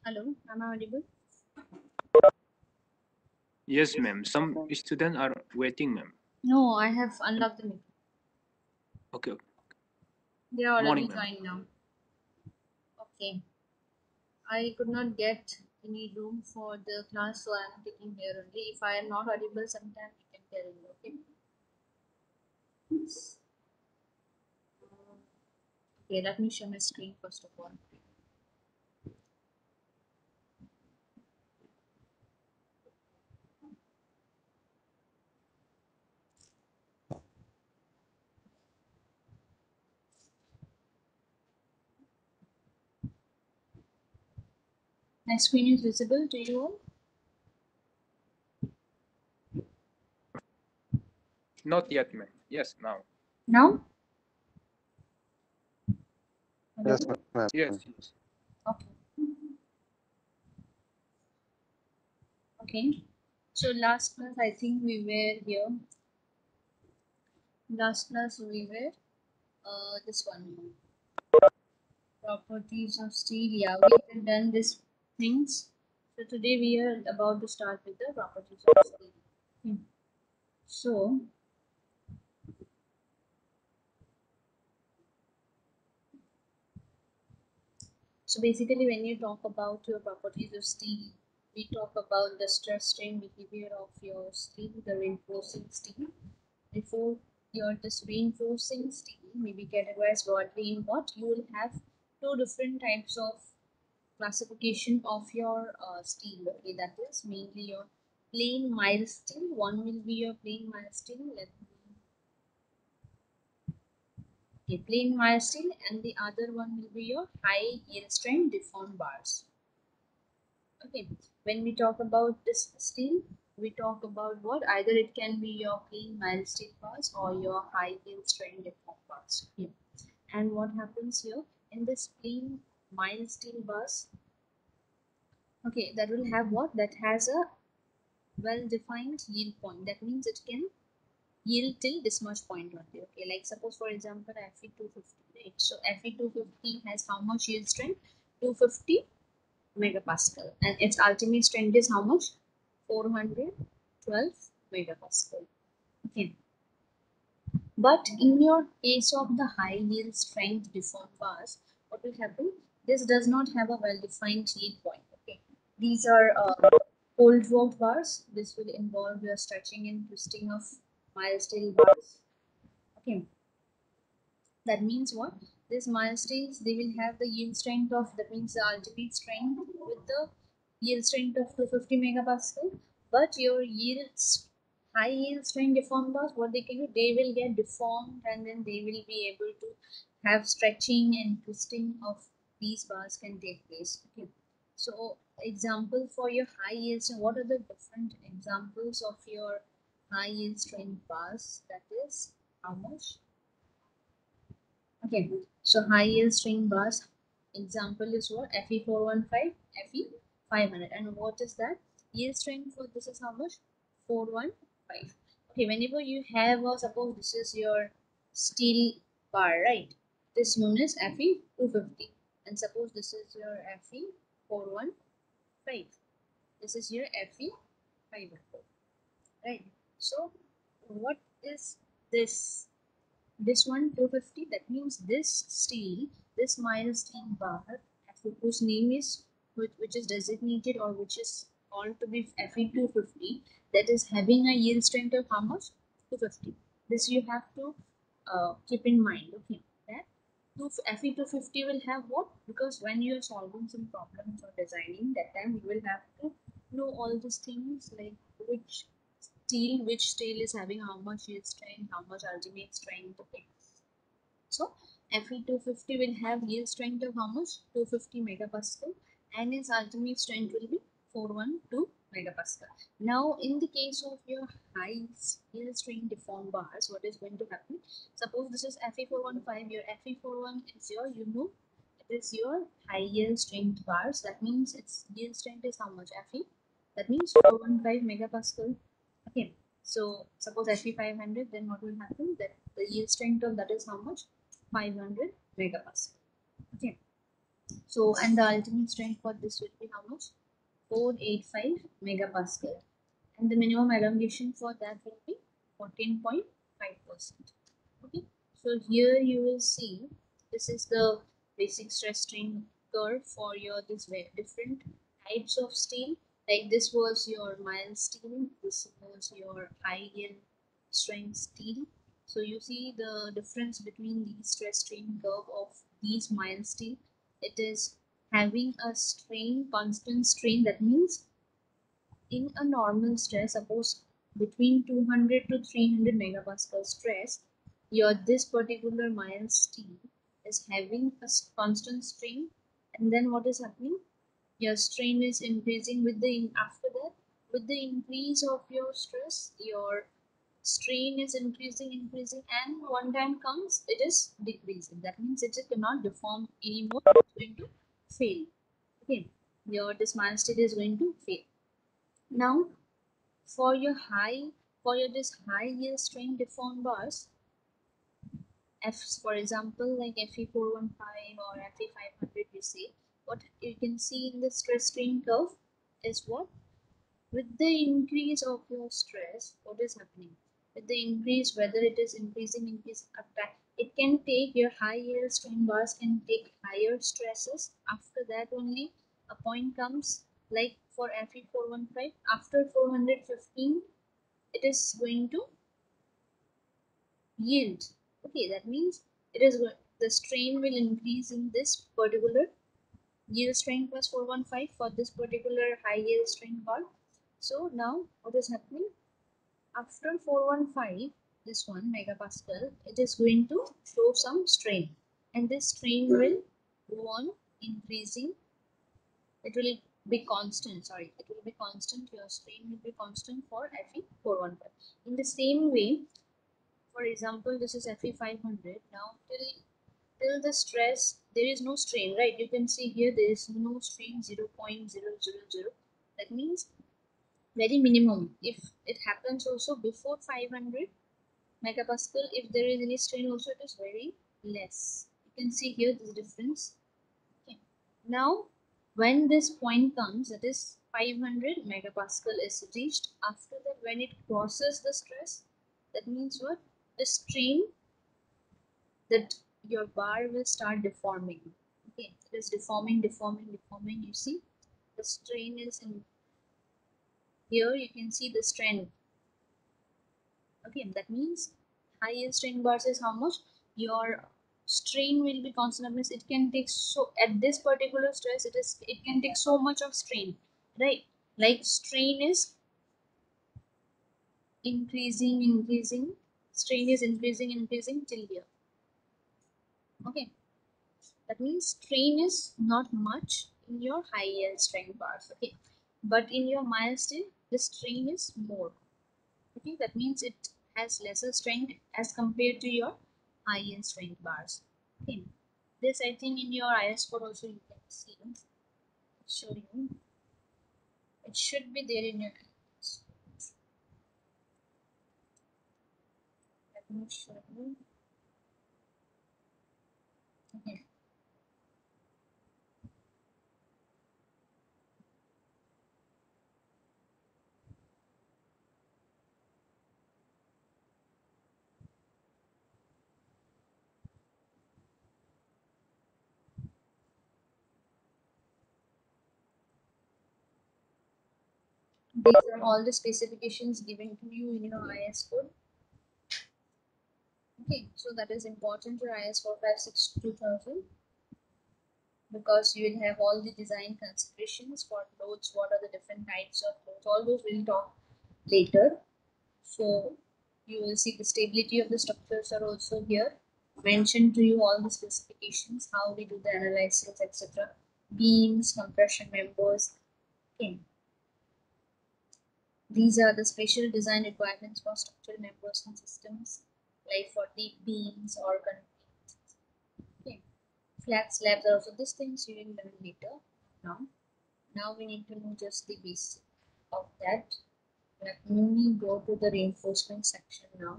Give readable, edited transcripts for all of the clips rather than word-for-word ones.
Hello, am I audible? Yes, ma'am. Some students are waiting, ma'am. No, I have unlocked the meeting. Okay, okay. They are already Morning, ma'am. joined now. Okay. I could not get any room for the class, so I am taking here only. If I am not audible, sometime you can tell me. Okay. Okay. Let me share my screen first of all. My screen is visible to you all. Not yet, ma'am. Yes, now. Now. Yes, Hello. ma'am. Yes, yes. Okay. Okay. So last class, I think we were here. Last class we were this one. Properties of steel. Yeah, we have done these things. So today we are about to start with the properties of steel. Hmm. So, so basically when you talk about your properties of steel, we talk about the stress strain behavior of your steel, the reinforcing steel. Before your this reinforcing steel may be categorized broadly in what you will have two different types of classification of your steel. Okay, that is mainly your plain mild steel. One will be your plain mild steel. Okay, plain mild steel, and the other one will be your high yield strength deformed bars. Okay, when we talk about this steel, we talk about what either it can be your plain mild steel bars or your high yield strength deformed bars. Okay. And what happens here in this plain mild steel bars? Okay, that will have what? That has a well-defined yield point. That means it can yield till this much point only. Okay, like suppose for example Fe250, right? So Fe250 has how much yield strength? 250 megapascal, and its ultimate strength is how much? 412 megapascal. Okay, but in your case of the high yield strength deformed bars, what will happen? This does not have a well-defined yield point. Okay, these are cold rolled bars. This will involve your stretching and twisting of mild steel bars. Okay, that means what? These mild steels, they will have the yield strength of, that means the ultimate strength with the yield strength of 250 megapascal. But your yields, high yield strength deformed bars, what they can do, they will get deformed and then they will be able to have stretching and twisting of these bars can take place. Okay. So example for your high yield strength, what are the different examples of your high yield strength bars? That is how much? Okay, so high yield string bars example is what? Fe415, Fe500. And what is that? Yield strength for this is how much? 415. Okay, whenever you have, suppose this is your steel bar, right? This unit is Fe250. And suppose this is your Fe415. This is your Fe500. Right? So, what is this? This one 250, that means this steel, this mild steel bar whose name is which is designated or which is called to be Fe250, that is having a yield strength of how much? 250. This you have to keep in mind. Okay, that Fe250 will have what? Because when you are solving some problems or designing, that time you will have to know all these things like which steel is having how much yield strength, how much ultimate strength. Okay, so Fe250 will have yield strength of how much? 250 megapascal, and its ultimate strength will be 412 megapascal. Now, in the case of your high yield strength deformed bars, what is going to happen? Suppose this is Fe415, your Fe41 is your, it is your high yield strength bars. That means its yield strength is how much? Fe? That means 415 megapascal. Okay, so suppose Fe500, then what will happen? That the yield strength of that is how much? 500 megapascal. Okay, So, and the ultimate strength for this will be how much? 485 megapascal. And the minimum elongation for that will be 14.5%. Okay, so here you will see this is the basic stress strain curve for your this different types of steel. Like this was your mild steel, this was your high yield strength steel. So you see the difference between the stress strain curve of these mild steel. It is having a strain, constant strain. That means in a normal stress, suppose between 200 to 300 megapascal stress, your this particular mild steel is having a constant strain, and then what is happening? Your strain is increasing with the after that, with the increase of your stress, your strain is increasing, and one time comes it is decreasing. That means it cannot deform anymore. It's going to fail. Okay, your this mild steel is going to fail. Now for your this high yield strain deformed bars, F for example like Fe415 or Fe500, you see what you can see in the stress strain curve is what, with the increase of your stress, what is happening? With the increase, whether it is increasing attack, it can take your high yield strain bars can take higher stresses. After that only a point comes like for Fe415 after 415 it is going to yield. Okay, that means the strain will increase in this particular yield strain plus 415 for this particular high yield strain bar. So now what is happening? After 415, this one megapascal, it is going to show some strain, and this strain will go on increasing. It will be constant. Sorry, it will be constant. Your strain will be constant for Fe415. In the same way, for example, this is Fe500. Now, till the stress, there is no strain, right? You can see here there is no strain 0.000. That means very minimum. If it happens also before 500 megapascal, if there is any strain also, it is very less. You can see here this difference. Okay. Now, when this point comes, that is 500 megapascal is reached. After that, when it crosses the stress, that means what? The strain that your bar will start deforming. Okay, it is deforming. You see, the strain is in here. You can see the strain. Okay, that means higher strain bars is how much your strain will be constant. Means it can take so at this particular stress, it can take so much of strain, right? Like strain is increasing, strain is increasing till here. Okay, that means strain is not much in your high yield strength bars. Okay, but in your mild steel, the strain is more. Okay, that means it has lesser strength as compared to your high yield strength bars. Okay, this I think in your IS code also you can see. Show you. It should be there in your IS. Let me show you. Okay. These are all the specifications given to you in your IS code. Okay, so that is important for IS 456 2000 because you will have all the design considerations for loads, what are the different types of loads, all those we'll talk later. So you will see the stability of the structures are also here. Mentioned to you all the specifications, how we do the analysis, etc. Beams, compression members. Okay. These are the special design requirements for structural members and systems, like for deep beams or concrete. Okay. Flat slabs are also these things you will learn later. Now we need to know just the basic of that. Let me go to the reinforcement section now.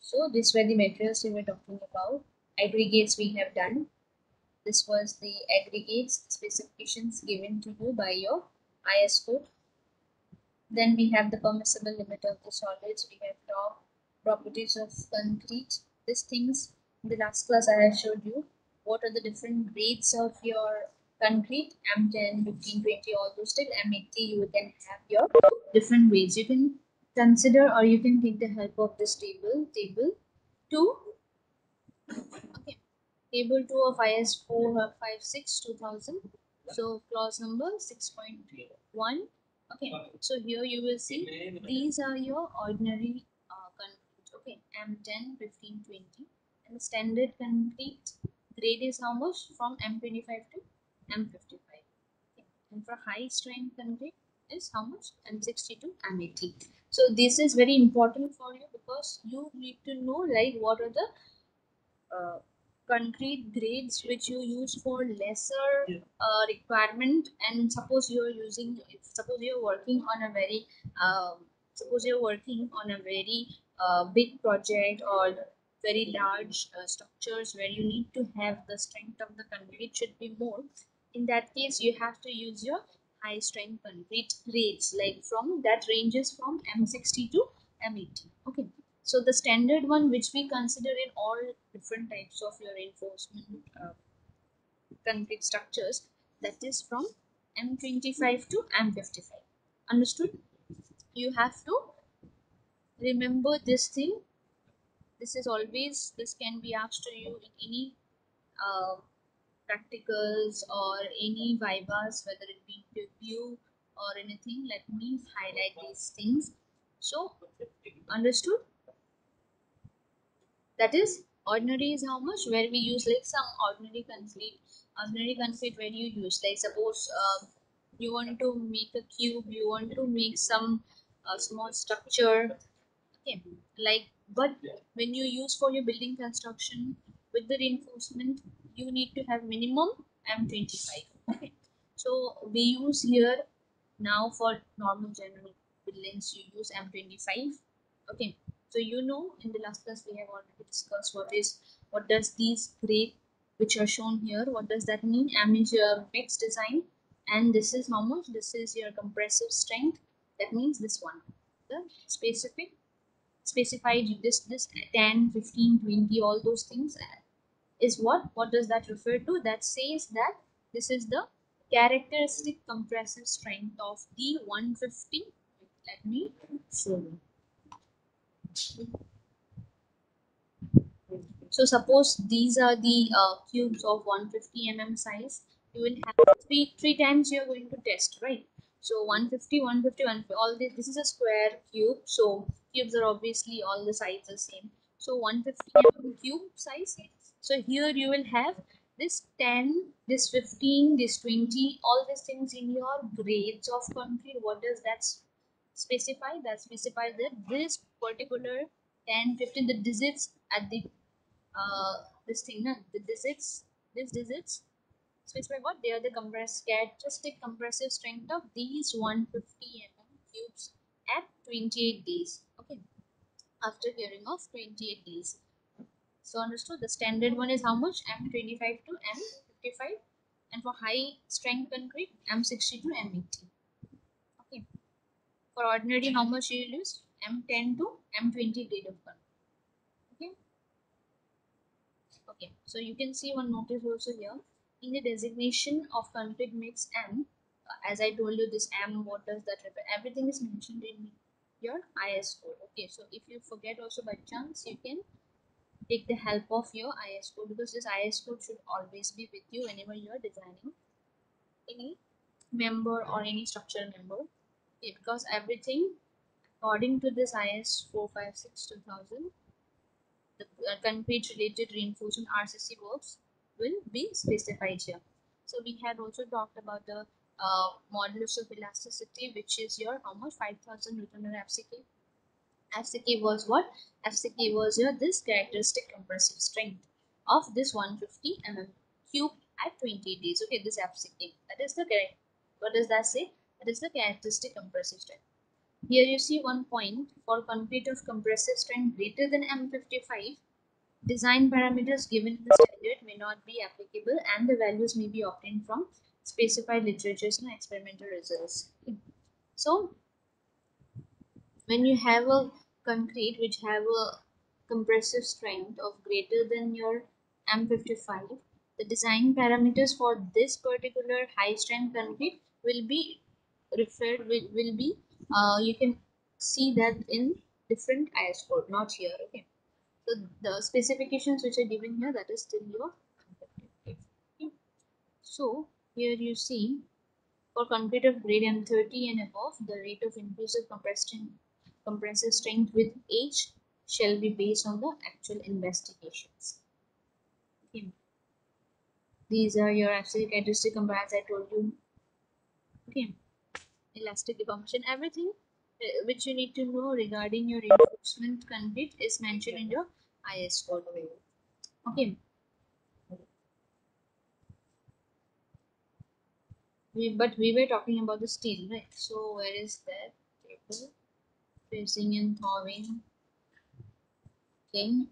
So these were the materials we were talking about. Aggregates we have done. This was the aggregates specifications given to you by your IS code. Then we have the permissible limit of the solids. We have top properties of concrete. These things in the last class I have showed you. What are the different grades of your concrete? M10, 15, 20, all those till M80 you can have your different grades. You can consider or you can take the help of this table 2. Okay. Table 2 of IS 456 2000. So clause number 6.1. Okay. So here you will see these are your ordinary concrete. Okay. M10, 15, 20. And the standard concrete grade is how much? From M25 to M55. Okay. And for high strength concrete is how much? M60 to M80. So this is very important for you because you need to know like what are the uh, concrete grades which you use for lesser requirement. And suppose you're using, suppose you're working on a very suppose you're working on a very big project or very large structures where you need to have the strength of the concrete should be more. In that case you have to use your high strength concrete grades, like from that ranges from M60 to M80. Okay. So the standard one which we consider in all different types of your reinforcement concrete structures, that is from M25 to M55. Understood? You have to remember this thing. This is always, this can be asked to you in any uh, practicals or any vivas, whether it be review or anything. Let me highlight these things. So understood? That is ordinary is how much where we use like some ordinary concrete where you use like suppose you want to make a cube, you want to make some small structure. Okay. Like, but when you use for your building construction with the reinforcement, you need to have minimum M25. Okay. So we use here now for normal general buildings, you use M25. Okay. So you know in the last class we have already discussed what does these grade which are shown here, what does that mean? M is your mixed design and this is how much? This is your compressive strength. That means this one. The specified this 10, 15, 20, all those things is what does that refer to? That says that this is the characteristic compressive strength of the 150. Let me show you. So suppose these are the cubes of 150 mm size. You will have three times you are going to test, right? So 150, 150, 150. All this is a square cube. So cubes are obviously all the sides the same. So 150 mm cube size. So here you will have this 10, this 15, this 20, all these things in your grades of concrete. What does that specify? That specifies that this particular 10, 15, the digits at the this thing, na, the digits, these digits specify what they are the characteristic compressive strength of these 150 mm cubes at 28 days. Okay, after hearing of 28 days. So understood. The standard one is how much? M25 to M55, and for high strength concrete M60 to M80. Okay. For ordinary, how much you will use? M10 to M20 grade of concrete. Okay. Okay, so you can see one notice also here in the designation of concrete mix M. As I told you, this M, what does that refer? Everything is mentioned in your IS code. Okay, so if you forget also by chance, you can take the help of your IS code because this IS code should always be with you whenever you are designing any member or any structural member. Okay, because everything according to this IS 456 2000, the concrete related reinforcement RCC works will be specified here. So we had also talked about the modulus of elasticity, which is your how much? 5000 Newton per FCK. FCK was what? FCK was your this characteristic compressive strength of this 150 mm cube at 20 days. Okay, this FCK. That is the correct. What does that say? That is the characteristic compressive strength. Here you see one point for concrete of compressive strength greater than M55. Design parameters given in the standard may not be applicable, and the values may be obtained from specified literatures and experimental results. So when you have a concrete which have a compressive strength of greater than your M55, the design parameters for this particular high strength concrete will be will be you can see that in different IS code, not here. Okay, so the specifications which are given here, that is still your M55. Okay. So here you see for concrete of grade M30 and above, the rate of increase of compressive strength with age shall be based on the actual investigations. Okay. These are your absolute characteristic components I told you. Okay. Elastic deformation, everything which you need to know regarding your reinforcement concrete is mentioned in your IS code. Okay. But we were talking about the steel, right? So where is that table? Facing and thawing. Okay.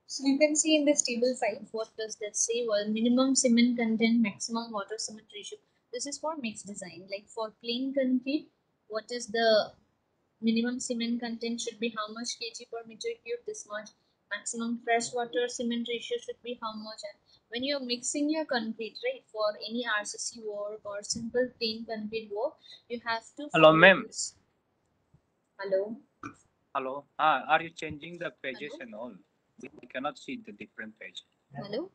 So you can see in this table 5, what does that say? Well, minimum cement content, maximum water cement ratio. This is for mixed design. Like for plain concrete, what is the minimum cement content should be how much kg per meter cube, this much. Maximum fresh water cement ratio should be how much. And when you're mixing your concrete, right, for any RCC work or simple plain concrete work, you have to Hello, follow ma'am. this. Hello? Hello. Are you changing the pages Hello? and all? We cannot see the different page. Hello?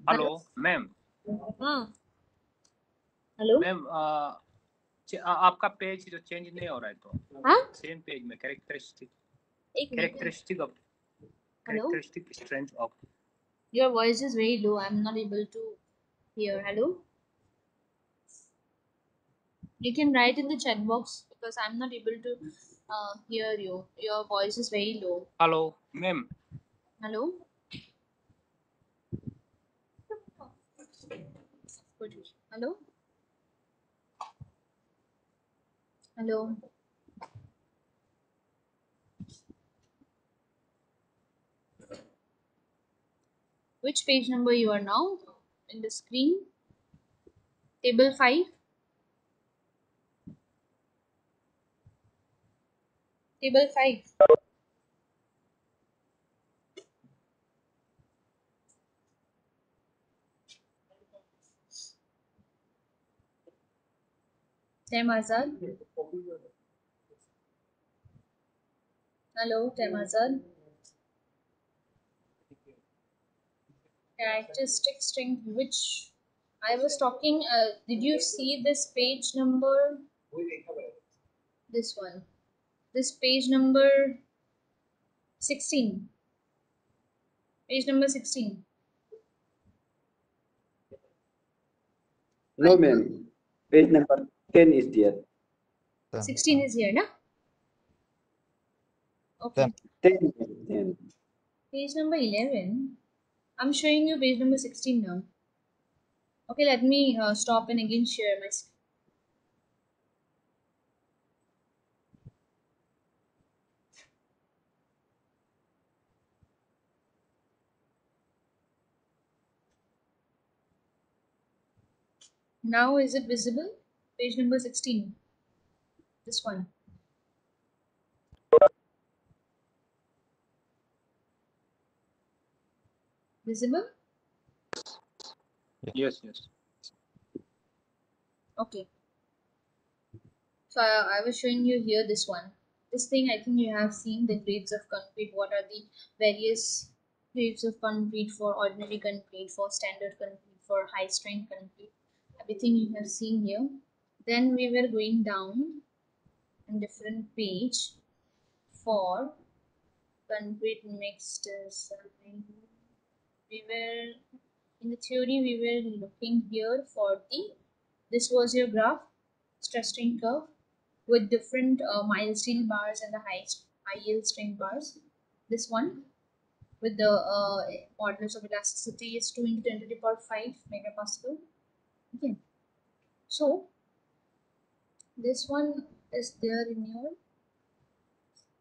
Hello? Hello, ma'am. हाँ hello ma'am आपका page जो change नहीं हो रहा है तो हाँ same page में कैरेक्टरिस्टिक एक minute characteristic of hello characteristic strength of your voice is very low, I'm not able to hear. Hello, you can write in the chat box because I'm not able to hear you. Your voice is very low. hello ma'am. Hello, hello, hello. Which page number you are now in the screen? Table 5. Table 5. Temazal. Hello, Temazal. Characteristic strength, which I was talking. Did you see this page number? This one. This page number 16. Page number 16. No, ma'am. Page number 10 is there. 16 is here, na? Okay. 10, 10. Page number 11. I'm showing you page number 16 now. Okay, let me stop and again share my screen. Now is it visible? Page number 16. This one. Visible? Yes, yes. Okay. So I was showing you here this one. This thing I think you have seen the grades of concrete. What are the various grades of concrete for ordinary concrete, for standard concrete, for high strength concrete. Everything you have seen here. Then we were going down in different page for concrete mixed design. We were in the theory we were looking here for the this was your graph stress strain curve with different mild steel bars and the high yield strain bars. This one with the modulus of elasticity is 2 into 10 to the power 5 megapascal. Okay. So this one is there in your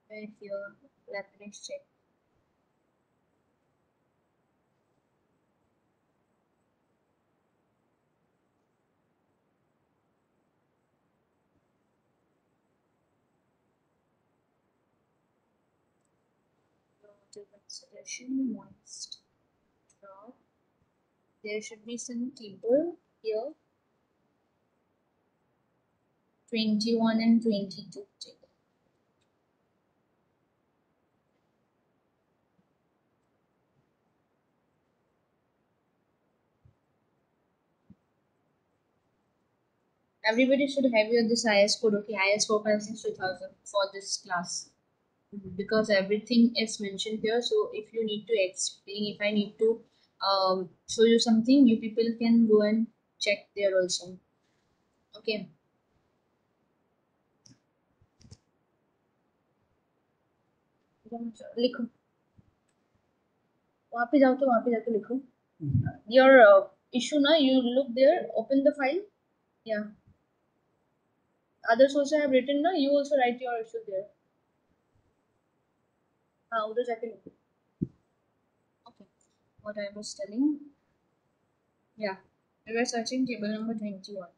with your reference check. Water consideration, moist drop. There should be some table here, 21 and 22 table. Everybody should have your this IS code, okay, IS 456 2000 for this class, because everything is mentioned here. So if you need to explain, if I need to show you something, you people can go and check there also. Okay. लिखो, वहाँ पे जाओ तो वहाँ पे जाके लिखो your issue ना. You look there, open the file. Yeah, others also have written ना. You also write your issue there. हाँ, उधर जाके लिखो. Okay, what I was telling. Yeah, we were searching table number 21.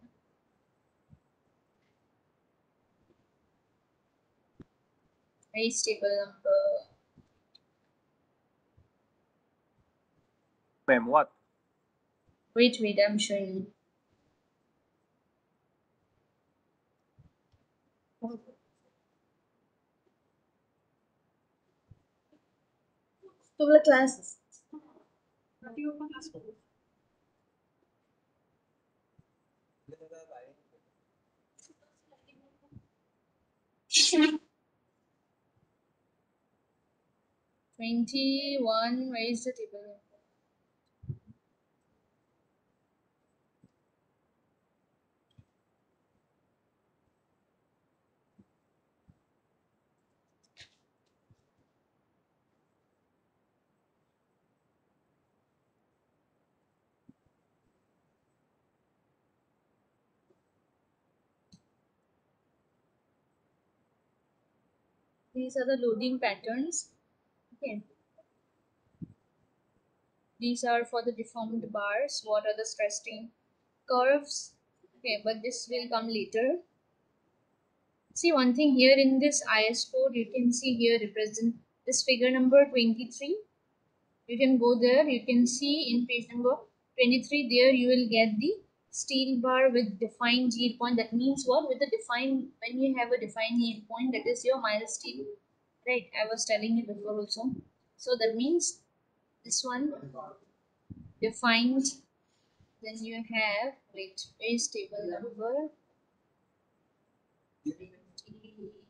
Raise table number. Ma'am, what? Wait, I'm showing you. तो बोला class 21. Where is the table number? These are the loading patterns. Okay. These are for the deformed bars. What are the stress strain curves? Okay, but this will come later. See one thing here in this IS code, you can see here represent this figure number 23. You can go there, you can see in page number 23, there you will get the steel bar with defined yield point. That means what? With the defined, when you have a defined yield point, that is your mild steel, right? I was telling you before also. So that means this one defined. Then you have, wait, page table number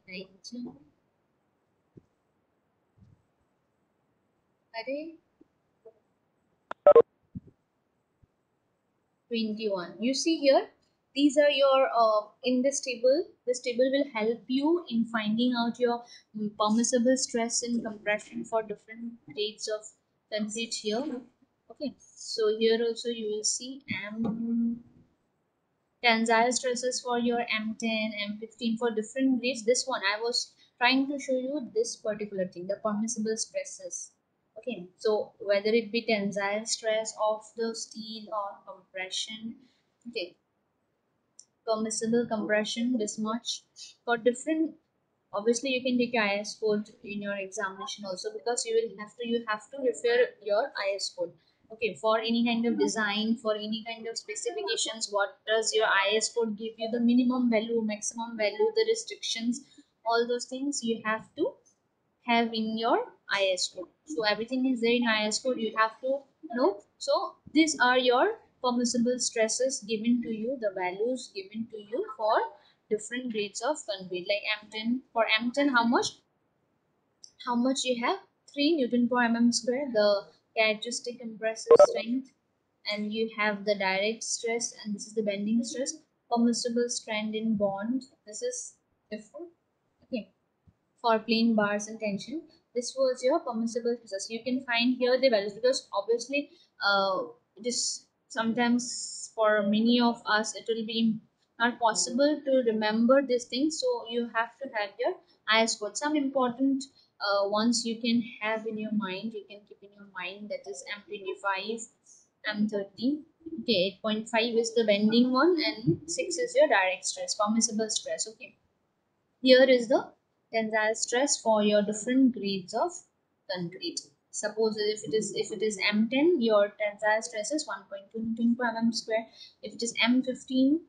19. Array 21. You see here, these are your in this table. This table will help you in finding out your permissible stress and compression for different grades of template here. Okay, so here also you will see tensile stresses for your M10, M15 for different grades. This one I was trying to show you this particular thing, the permissible stresses. Okay, so whether it be tensile stress of the steel or compression, okay, permissible compression, this much for different. Obviously you can take your IS code in your examination also, because you have to refer your IS code. Okay, for any kind of design, for any kind of specifications, what does your IS code give you, the minimum value, maximum value, the restrictions, all those things you have to have in your IS code. So everything is there in IS code, you have to know. So these are your permissible stresses given to you, the values given to you for different grades of concrete. Like M10, for M10 how much you have? 3 Newton per mm square, the characteristic compressive strength, and you have the direct stress, and this is the bending stress. Permissible strength in bond, this is different. Okay, for plain bars and tension, this was your permissible stresses. You can find here the values, because obviously it is sometimes for many of us it will be not possible to remember this thing, so you have to have your IS code. Some important ones you can have in your mind, you can keep in your mind, that is M25, M30. Okay, 8.5 is the bending one, and 6 is your direct stress, permissible stress. Okay, here is the tensile stress for your different grades of concrete. Suppose if it is M10, your tensile stress is 1.2 Newton per mm square. If it is M15,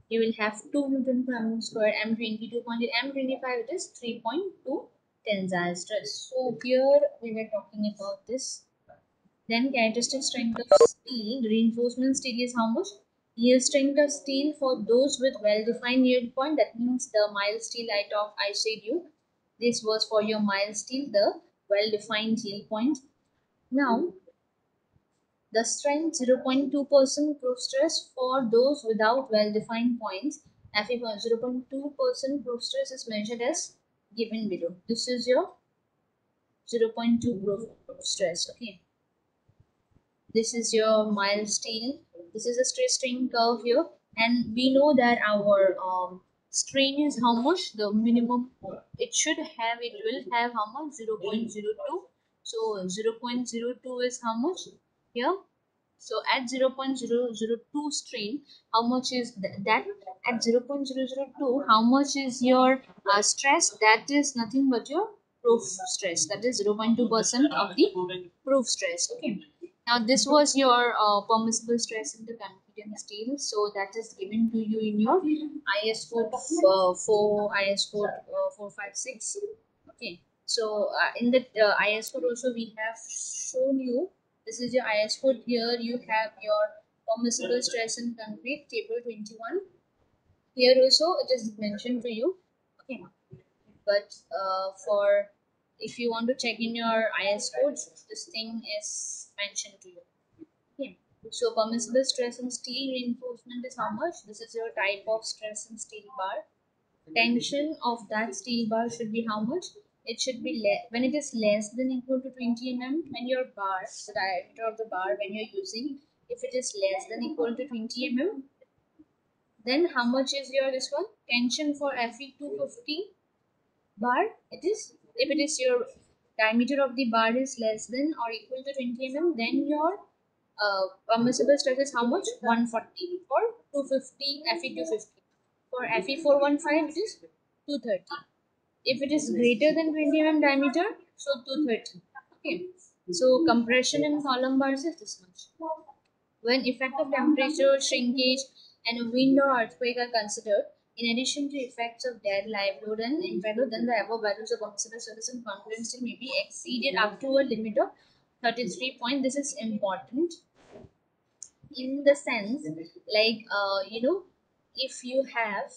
you will have 2 Newton per mm square. M20 2.8, M25 it is 3.2 tensile stress. So here we were talking about this. Then characteristic strength of steel, reinforcement steel is how much? Yield strength of steel for those with well-defined yield point, that means the mild steel I said you. This was for your mild steel, the well-defined yield point. Now, the strength 0.2% proof stress for those without well-defined points. Fe 0.2% proof stress is measured as given below. This is your 0.2 proof stress. Okay. This is your mild steel. This is a stress strain curve here, and we know that our strain is how much, the minimum it should have, it will have how much, 0.02. So 0.02 is how much here. So at 0.002 strain, how much is that? At 0.002, how much is your stress? That is nothing but your proof stress. That is 0.2% of the proof stress. Okay. Now this was your permissible stress in the concrete and steel. So that is given to you in your IS code 4, IS code 456. Okay. So in the IS code also we have shown you. This is your IS code. Here you have your permissible stress in concrete, table 21. Here also it is mentioned to you. Okay. But for if you want to check in your IS codes, this thing is mentioned to you. Okay. So permissible stress in steel reinforcement is how much? This is your type of stress in steel bar. Tension of that steel bar should be how much? It should be when it is less than equal to 20 mm, when your bar, the diameter of the bar when you're using, if it is less than equal to 20 mm, then how much is your this one? Tension for Fe 250 bar, it is, if it is your diameter of the bar is less than or equal to 20 mm, then your permissible stress is how much? 140 for 250 Fe 250. For Fe 415 it is 230. If it is greater than 20 mm diameter, so 230. Okay. So compression in column bars is this much. When effective temperature, shrinkage, and wind or earthquake are considered, in addition to effects of dead live load and infrared load, then the above values of permissible stress and confidence may be exceeded up to a limit of 33 point. This is important in the sense, like if you have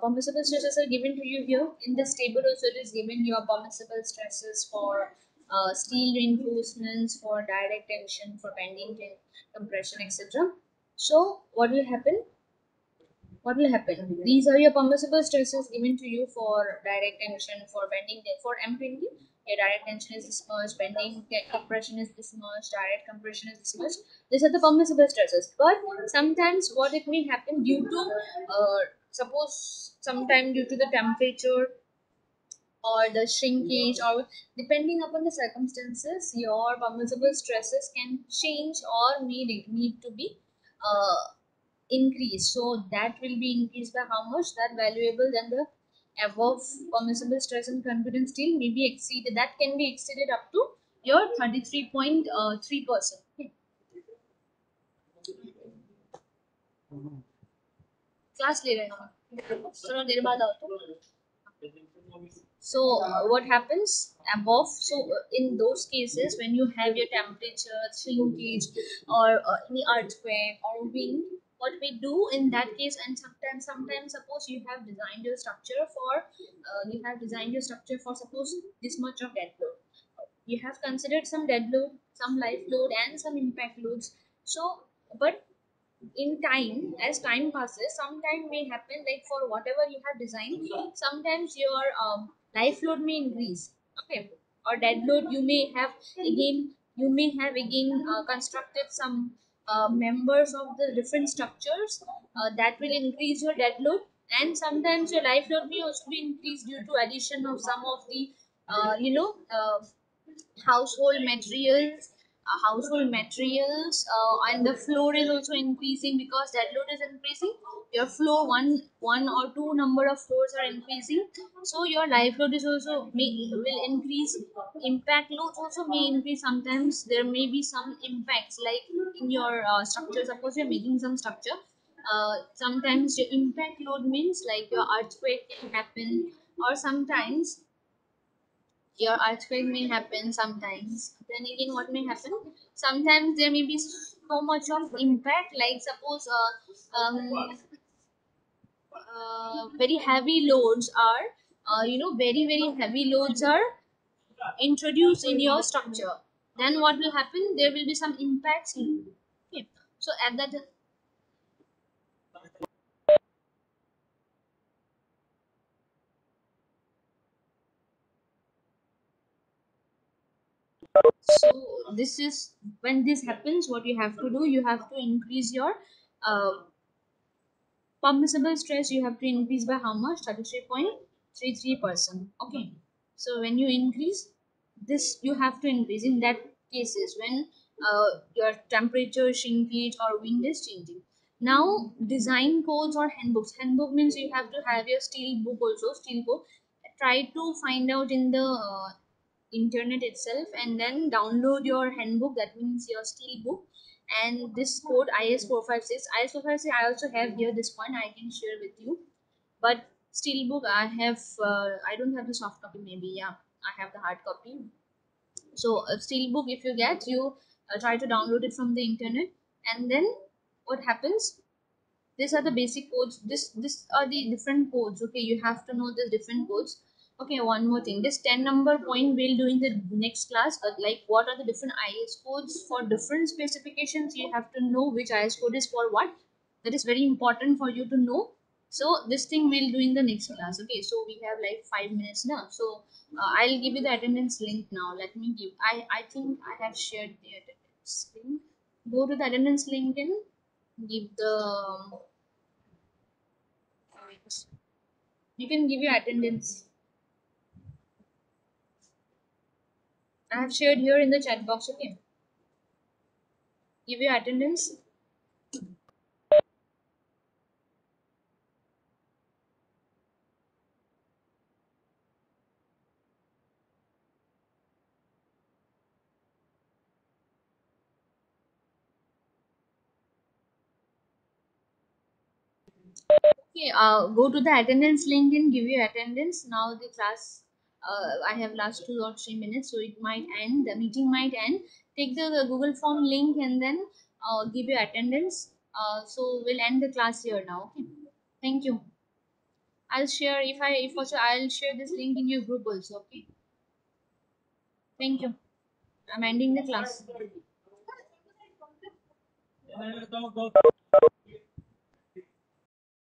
permissible stresses are given to you here in this table, also it is given your permissible stresses for steel reinforcements, for direct tension, for bending compression, etc. So what will happen? These are your permissible stresses given to you for direct tension, for bending, for M20. Your direct tension is this much, bending compression is this much, direct compression is this much. These are the permissible stresses. But sometimes what it may happen due to, suppose sometime due to the temperature or the shrinkage, or depending upon the circumstances, your permissible stresses can change or need to be increase. So that will be increased by how much? That valuable, then the above permissible stress and confidence still may be exceeded. That can be exceeded up to your 33.3%. Class ले रहे हैं हम थोड़ा देर बाद आओ तो So what happens above? So in those cases, when you have your temperature, shrinkage, or any earthquake or wind, what we do in that case, and sometimes suppose you have designed your structure for, suppose this much of dead load. You have considered some dead load, some life load, and some impact loads. So, but in time, as time passes, sometime may happen, like for whatever you have designed, sometimes your life load may increase. Okay. Or dead load, you may have again constructed some members of the different structures, that will increase your dead load, and sometimes your life load may also be increased due to addition of some of the household materials and the floor is also increasing because that load is increasing. Your floor, one or two number of floors are increasing, so your life load is also will increase. Impact loads also may increase. Sometimes there may be some impacts like in your structure. Suppose you're making some structure, sometimes your impact load means like your earthquake can happen, or sometimes your earthquake may happen. Sometimes then again what may happen, sometimes there may be so much of impact, like suppose very heavy loads are very heavy loads are introduced in your structure. Then what will happen, there will be some impacts okay. So at that, so this is when this happens, what you have to do, you have to increase your uh, permissible stress. You have to increase by how much? 33.33%. Okay. So when you increase this, you have to increase in that cases when your temperature, shrinkage, or wind is changing. Now, design codes or handbooks. Handbook means you have to have your steel book also, steel book. Try to find out in the internet itself and then download your handbook, that means your steel book, and this code is 456 I also have here. This one I can share with you, but steel book I have, I don't have the soft copy, maybe. Yeah, I have the hard copy. So a steel book, if you get, you try to download it from the internet, and then what happens, these are the basic codes. This are the different codes. Okay, you have to know the different codes. Okay, one more thing, this 10 number point we'll do in the next class, but like what are the different is codes for different specifications, you have to know which is code is for what. That is very important for you to know. So this thing we'll do in the next class. Okay, so we have like 5 minutes now, so I'll give you the attendance link now. Let me give, I think I have shared the attendance link. Go to the attendance link and give the, you can give your attendance. I have shared here in the chat box. Okay, give your attendance. Okay, go to the attendance link and give your attendance. Now the class, I have last 2 or 3 minutes, so it might end. The meeting might end. Take the Google Form link and then give your attendance. So we'll end the class here now. Okay, thank you. I'll share if also I'll share this link in your group also. Okay, thank you. I'm ending the class.